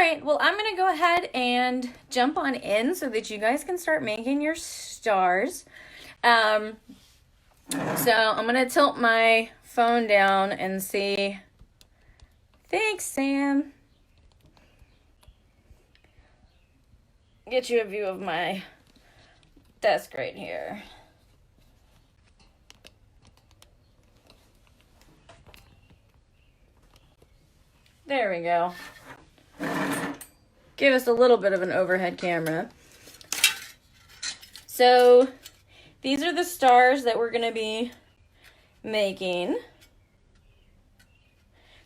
right, well, I'm going to go ahead and jump on in so that you guys can start making your stars. Um, so I'm going to tilt my phone down and see. Thanks, Sam. Get you a view of my desk right here. There we go. Give us a little bit of an overhead camera. So these are the stars that we're going to be making.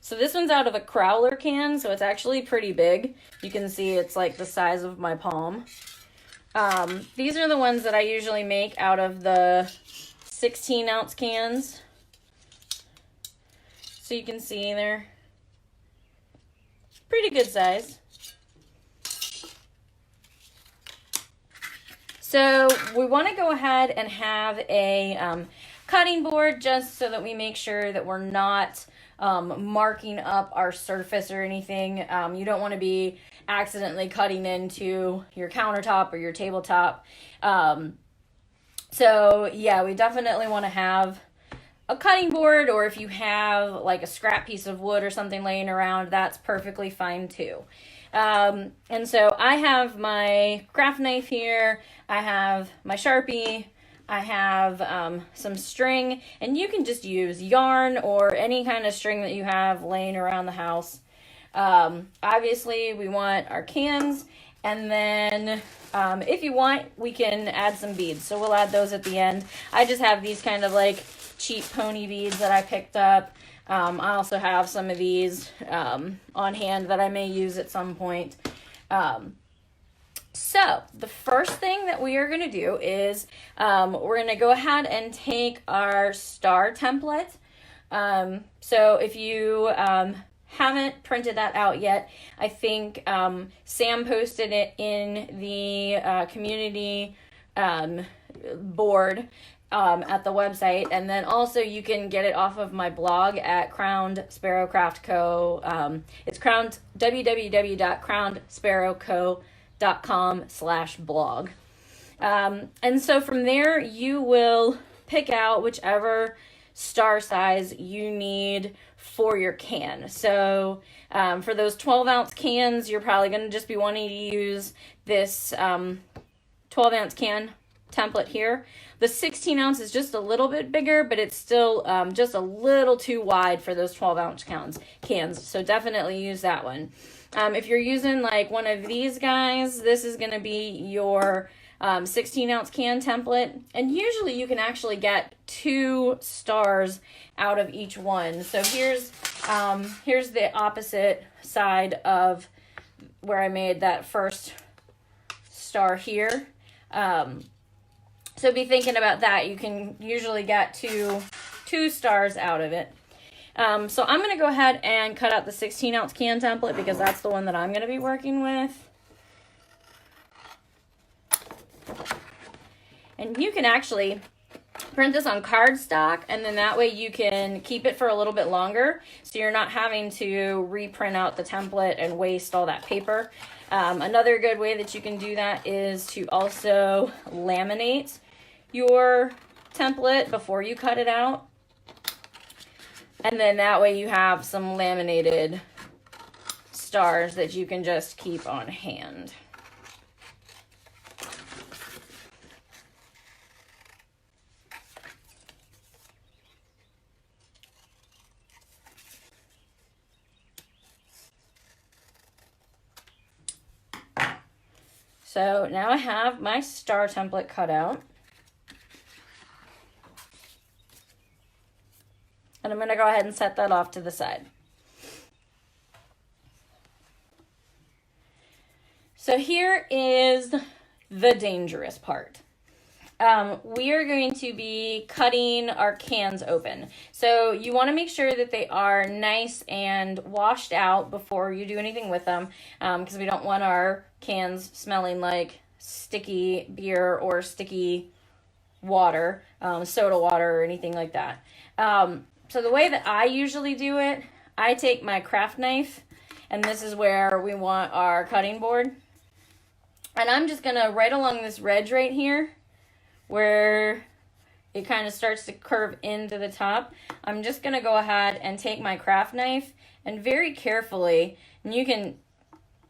So this one's out of a crowler can, so it's actually pretty big. You can see it's like the size of my palm. These are the ones that I usually make out of the 16-ounce cans. So you can see they're pretty good size. So we want to go ahead and have a cutting board just so that we make sure that we're not marking up our surface or anything. You don't want to be accidentally cutting into your countertop or your tabletop. So yeah, we definitely want to have a cutting board, or if you have like a scrap piece of wood or something laying around, that's perfectly fine too. And so I have my craft knife here, I have my Sharpie, I have some string, and you can just use yarn or any kind of string that you have laying around the house. Obviously we want our cans, and then if you want, we can add some beads, so we'll add those at the end. I just have these kind of like cheap pony beads that I picked up. I also have some of these on hand that I may use at some point. So the first thing that we are going to do is we're going to go ahead and take our star template. So if you haven't printed that out yet, I think Sam posted it in the community board at the website, and then also you can get it off of my blog at Crowned Sparrow Craft Co. It's www.crownedsparrowco.com/blog. And so from there you will pick out whichever star size you need for your can. So for those 12-ounce cans, you're probably going to just be wanting to use this 12-ounce can template here. The 16-ounce is just a little bit bigger, but it's still just a little too wide for those 12-ounce cans. So definitely use that one. If you're using like one of these guys, this is going to be your 16-ounce can template. And usually you can actually get 2 stars out of each one. So here's the opposite side of where I made that first star here. So be thinking about that. You can usually get two stars out of it. So I'm going to go ahead and cut out the 16-ounce can template because that's the one that I'm going to be working with. And you can actually print this on cardstock, and then that way you can keep it for a little bit longer, so you're not having to reprint out the template and waste all that paper. Another good way that you can do that is to also laminate your template before you cut it out. And then that way you have some laminated stars that you can just keep on hand. So now I have my star template cut out. And I'm going to go ahead and set that off to the side. So here is the dangerous part. We are going to be cutting our cans open. So you want to make sure that they are nice and washed out before you do anything with them, because we don't want our cans smelling like sticky beer or sticky water, soda water or anything like that. So the way that I usually do it, I take my craft knife And this is where we want our cutting board. And I'm just gonna, right along this ridge right here, where it kind of starts to curve into the top, I'm just gonna go ahead and take my craft knife and very carefully, and you can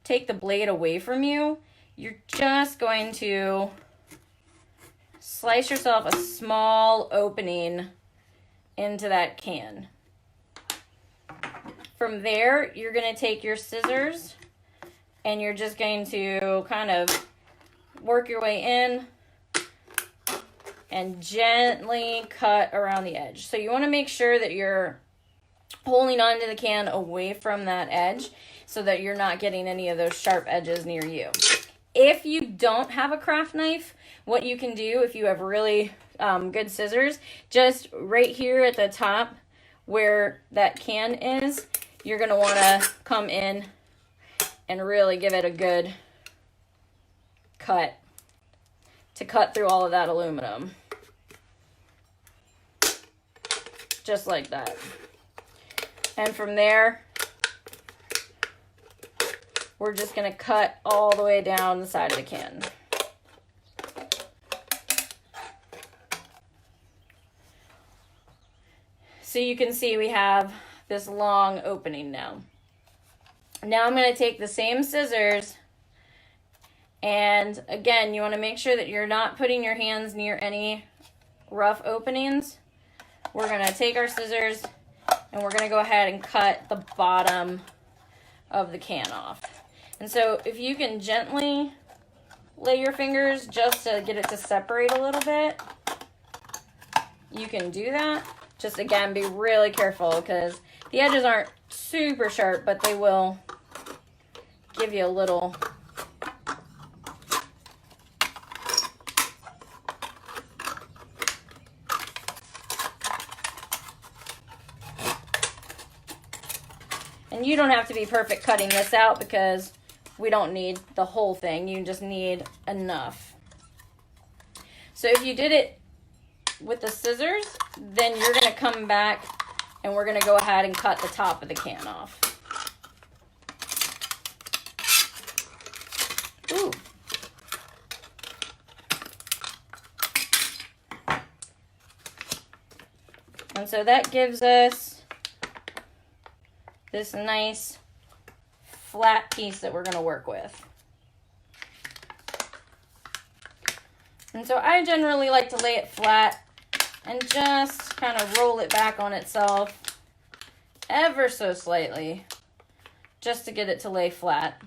take the blade away from you, you're just going to slice yourself a small opening into that can. From there, you're gonna take your scissors and you're just going to kind of work your way in and gently cut around the edge. So you want to make sure that you're holding onto the can away from that edge so that you're not getting any of those sharp edges near you. If you don't have a craft knife, what you can do if you have really good scissors, just right here at the top where that can is, you're going to want to come in and really give it a good cut to cut through all of that aluminum. Just like that. And from there, we're just going to cut all the way down the side of the can. So you can see we have this long opening now. Now I'm going to take the same scissors, and again, you want to make sure that you're not putting your hands near any rough openings. We're going to take our scissors and we're going to go ahead and cut the bottom of the can off. And so if you can gently lay your fingers just to get it to separate a little bit, you can do that. Just again, be really careful because the edges aren't super sharp, but they will give you a little and you don't have to be perfect cutting this out because we don't need the whole thing. You just need enough. So if you did it with the scissors, then you're going to come back and we're going to go ahead and cut the top of the can off. Ooh. And so that gives us this nice flat piece that we're going to work with. And so I generally like to lay it flat and just kind of roll it back on itself ever so slightly just to get it to lay flat.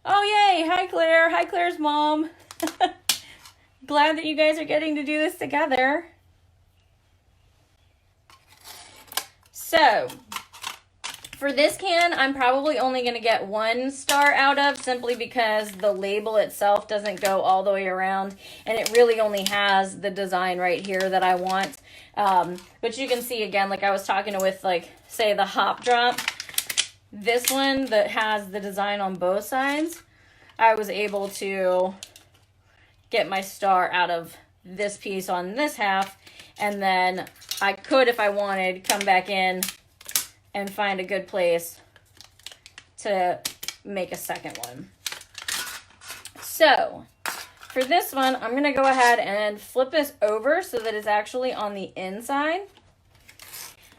Oh, yay! Hi, Claire. Hi, Claire's mom. Glad that you guys are getting to do this together. So, for this can, I'm probably only going to get 1 star out of, simply because the label itself doesn't go all the way around, and it really only has the design right here that I want. But you can see, again, like I was talking with, like, say, the hop drop. This one that has the design on both sides, I was able to get my star out of this piece on this half, and then I could, if I wanted, come back in and find a good place to make a second one. So for this one, I'm going to go ahead and flip this over so that it's actually on the inside.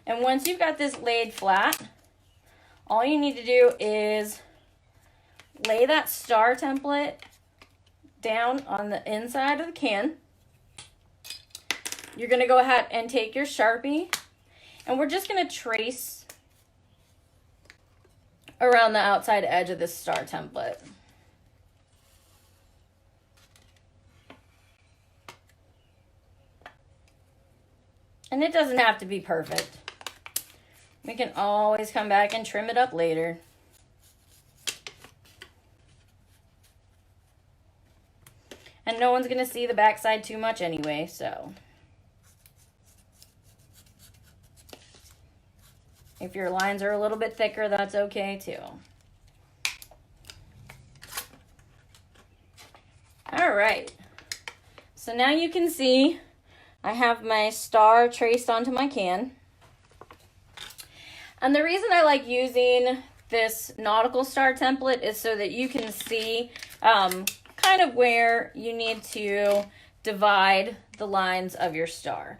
And once you've got this laid flat, all you need to do is lay that star template down on the inside of the can. You're going to go ahead and take your Sharpie, and we're just going to trace around the outside edge of this star template. And it doesn't have to be perfect. We can always come back and trim it up later. And no one's going to see the backside too much anyway, so. If your lines are a little bit thicker, that's okay too. All right. So now you can see I have my star traced onto my can. And the reason I like using this nautical star template is so that you can see kind of where you need to divide the lines of your star.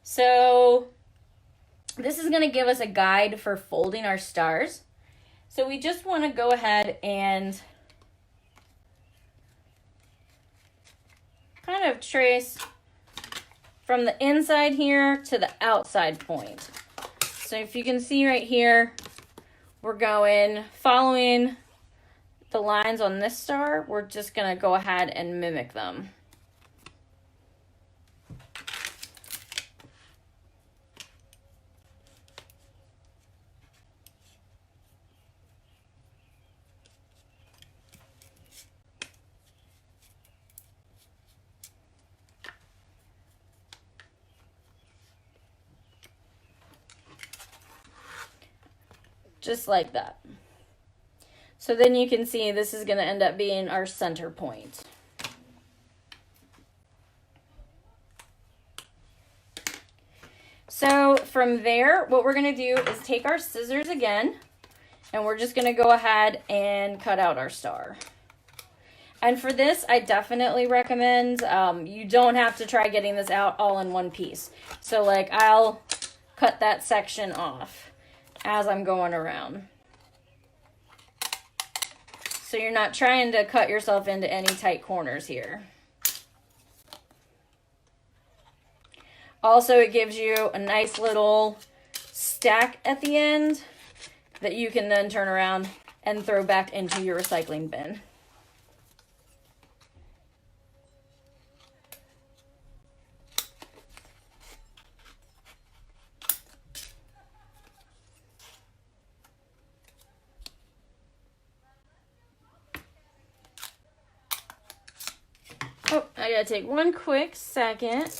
So this is going to give us a guide for folding our stars. So we just want to go ahead and kind of trace from the inside here to the outside point. So if you can see right here, we're going, following the lines on this star, we're just going to go ahead and mimic them. Just like that. So then you can see this is going to end up being our center point. So from there, what we're going to do is take our scissors again, and we're just going to go ahead and cut out our star. And for this, I definitely recommend, you don't have to try getting this out all in one piece. So like I'll cut that section off as I'm going around. So you're not trying to cut yourself into any tight corners here. Also, it gives you a nice little stack at the end that you can then turn around and throw back into your recycling bin. Oh, I gotta take one quick second,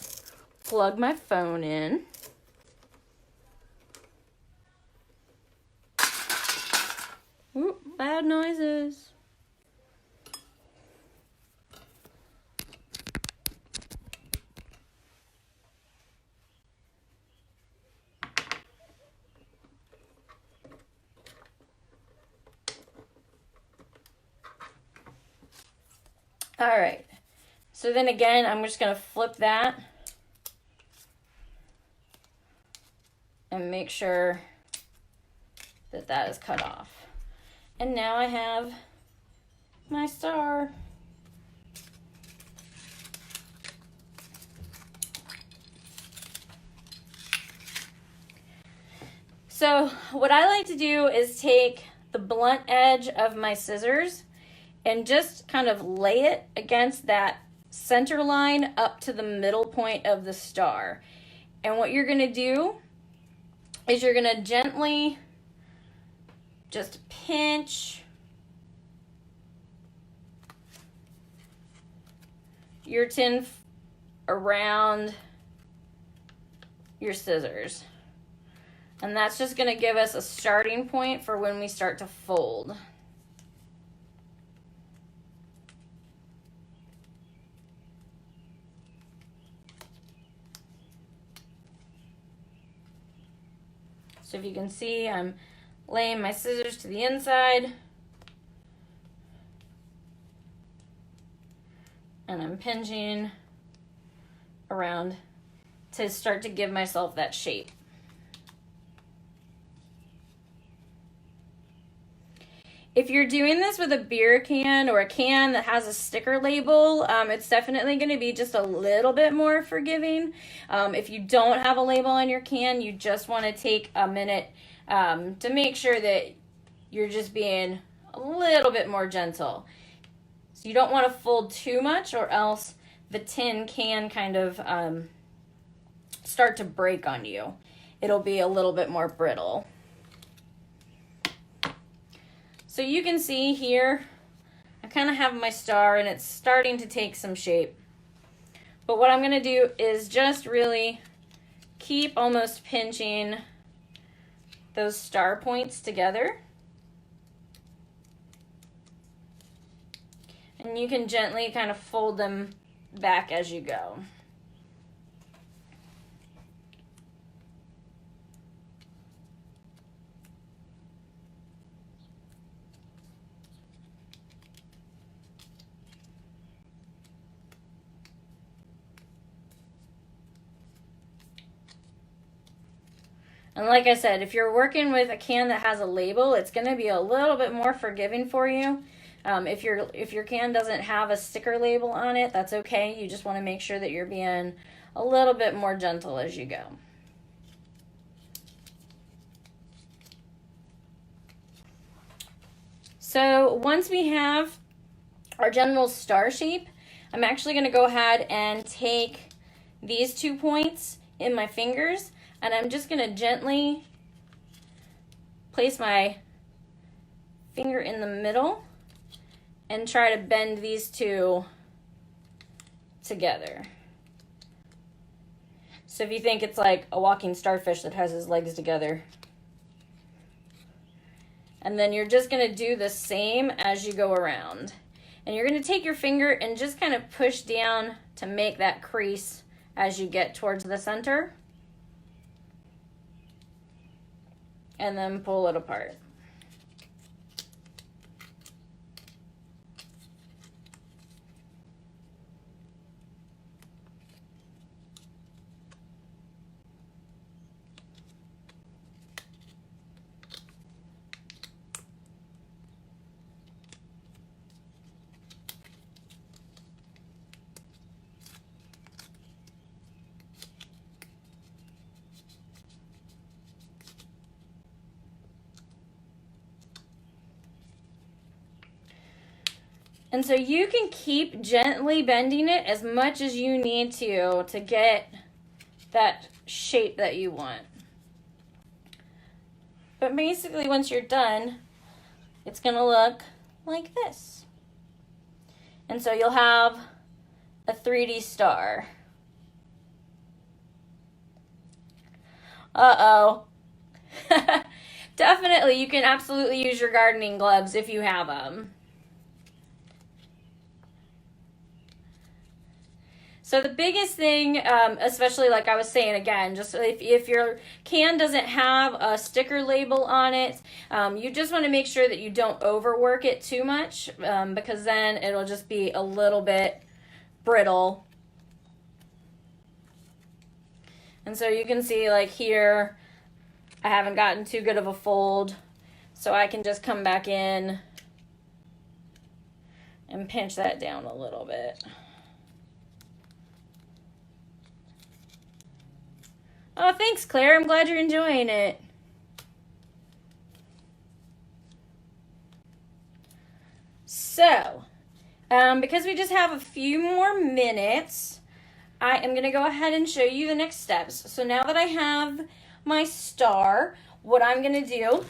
plug my phone in. Ooh, loud noises. All right. So then again, I'm just going to flip that and make sure that that is cut off. And now I have my star. So what I like to do is take the blunt edge of my scissors and just kind of lay it against that center line up to the middle point of the star. And what you're going to do is you're going to gently just pinch your tin around your scissors. And that's just going to give us a starting point for when we start to fold. So if you can see, I'm laying my scissors to the inside, and I'm pinching around to start to give myself that shape. If you're doing this with a beer can or a can that has a sticker label, it's definitely going to be just a little bit more forgiving. If you don't have a label on your can, you just want to take a minute to make sure that you're just being a little bit more gentle. So you don't want to fold too much, or else the tin can kind of start to break on you. It'll be a little bit more brittle. So you can see here, I kind of have my star and it's starting to take some shape. But what I'm going to do is just really keep almost pinching those star points together. And you can gently kind of fold them back as you go. And like I said, if you're working with a can that has a label, it's going to be a little bit more forgiving for you. If your can doesn't have a sticker label on it, that's okay. You just want to make sure that you're being a little bit more gentle as you go. So once we have our general star shape, I'm actually going to go ahead and take these 2 points in my fingers, and I'm just going to gently place my finger in the middle and try to bend these two together. So if you think it's like a walking starfish that has his legs together. And then you're just going to do the same as you go around. And you're going to take your finger and just kind of push down to make that crease as you get towards the center. And then pull it apart. And so you can keep gently bending it as much as you need to get that shape that you want. But basically, once you're done, it's going to look like this. And so you'll have a 3D star. Uh-oh. Definitely, you can absolutely use your gardening gloves if you have them. So the biggest thing, especially like I was saying again, just if your can doesn't have a sticker label on it, you just want to make sure that you don't overwork it too much, because then it'll just be a little bit brittle. And so you can see like here, I haven't gotten too good of a fold, so I can just come back in and pinch that down a little bit. Oh, thanks, Claire. I'm glad you're enjoying it. So, because we just have a few more minutes, I am going to go ahead and show you the next steps. So now that I have my star, what I'm going to do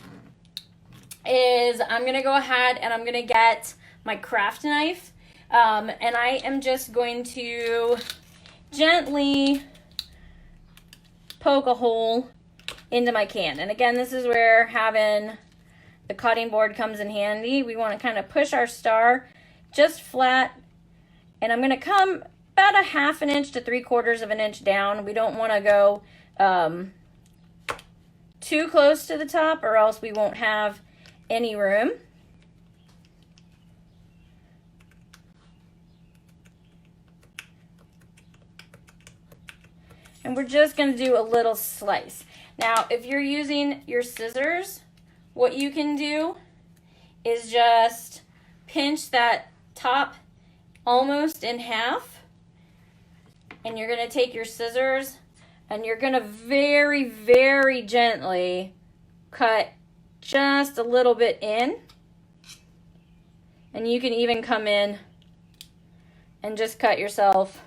is I'm going to go ahead and I'm going to get my craft knife, and I am just going to gently poke a hole into my can. And again, this is where having the cutting board comes in handy. We want to kind of push our star just flat, and I'm going to come about a 1/2 inch to 3/4 of an inch down. We don't want to go too close to the top, or else we won't have any room. And we're just going to do a little slice. Now, if you're using your scissors, what you can do is just pinch that top almost in half. And you're going to take your scissors and you're going to very, very gently cut just a little bit in. And you can even come in and just cut yourself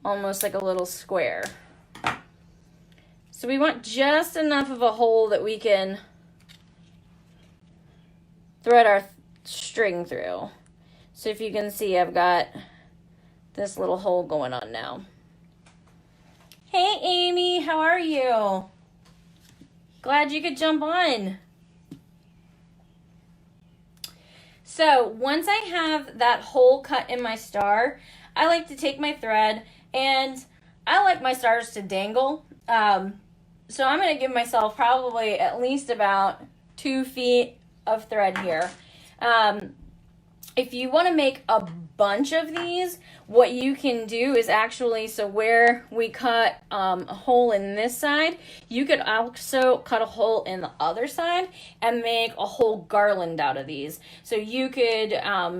almost like a little square. So we want just enough of a hole that we can thread our string through. So if you can see, I've got this little hole going on now. Hey Amy, how are you? Glad you could jump on. So once I have that hole cut in my star, I like to take my thread, and I like my stars to dangle. So I'm going to give myself probably at least about 2 feet of thread here. If you want to make a bunch of these, what you can do is actually, so where we cut a hole in this side, you could also cut a hole in the other side and make a whole garland out of these. So you could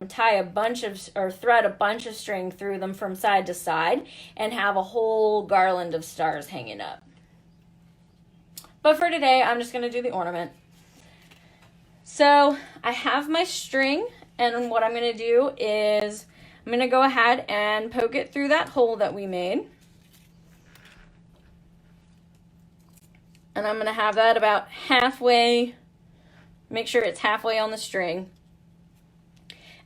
tie a bunch of, or thread a bunch of string through them from side to side and have a whole garland of stars hanging up. But for today, I'm just going to do the ornament. So I have my string, and what I'm going to do is I'm going to go ahead and poke it through that hole that we made. And I'm going to have that about halfway, make sure it's halfway on the string.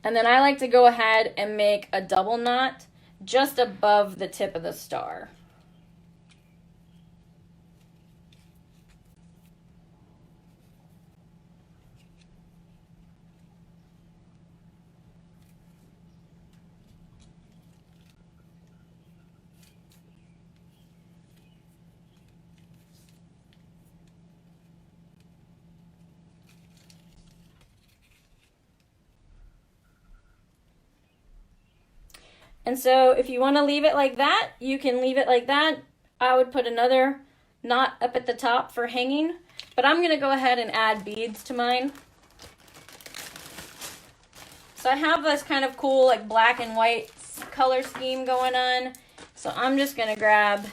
And then I like to go ahead and make a double knot just above the tip of the star. And so if you want to leave it like that, you can leave it like that. I would put another knot up at the top for hanging, but I'm going to go ahead and add beads to mine. So I have this kind of cool like black and white color scheme going on. So I'm just going to grab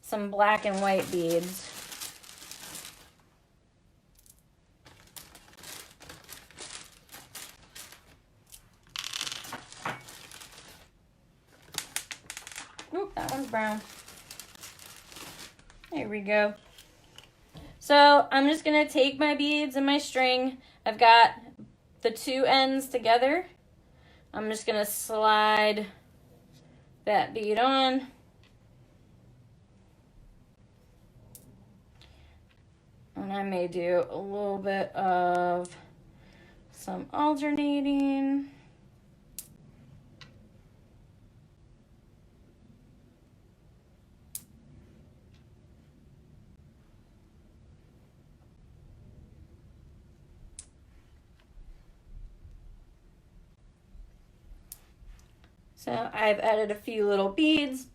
some black and white beads. Oop, that one's brown. There we go. So I'm just going to take my beads and my string. I've got the two ends together. I'm just going to slide that bead on. And I may do a little bit of some alternating. So I've added a few little beads,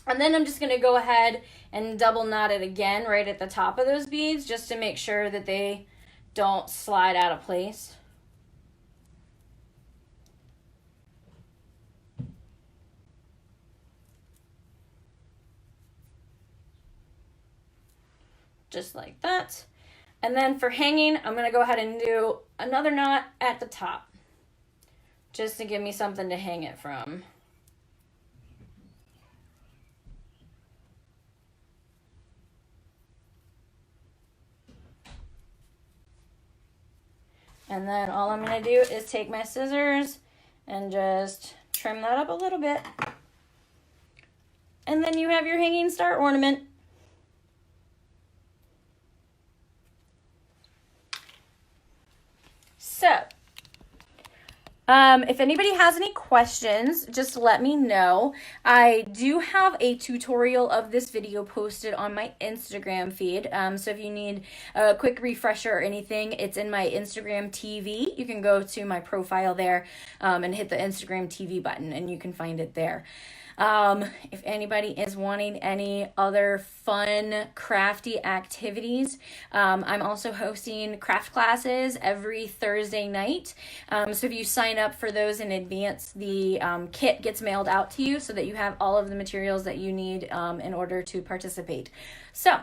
and then I'm just going to go ahead and double knot it again right at the top of those beads just to make sure that they don't slide out of place. Just like that. And then for hanging, I'm going to go ahead and do another knot at the top, just to give me something to hang it from. And then all I'm going to do is take my scissors and just trim that up a little bit. And then you have your hanging star ornament. So, if anybody has any questions, just let me know. I do have a tutorial of this video posted on my Instagram feed. So if you need a quick refresher or anything, it's in my Instagram TV. You can go to my profile there and hit the Instagram TV button and you can find it there. If anybody is wanting any other fun crafty activities, I'm also hosting craft classes every Thursday night. So if you sign up for those in advance, the kit gets mailed out to you so that you have all of the materials that you need in order to participate. So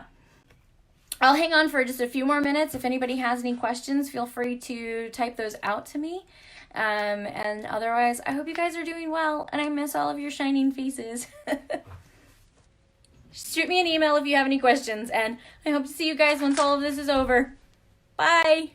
I'll hang on for just a few more minutes. If anybody has any questions, feel free to type those out to me. And otherwise, I hope you guys are doing well, and I miss all of your shining faces. Shoot me an email if you have any questions, and I hope to see you guys once all of this is over. Bye!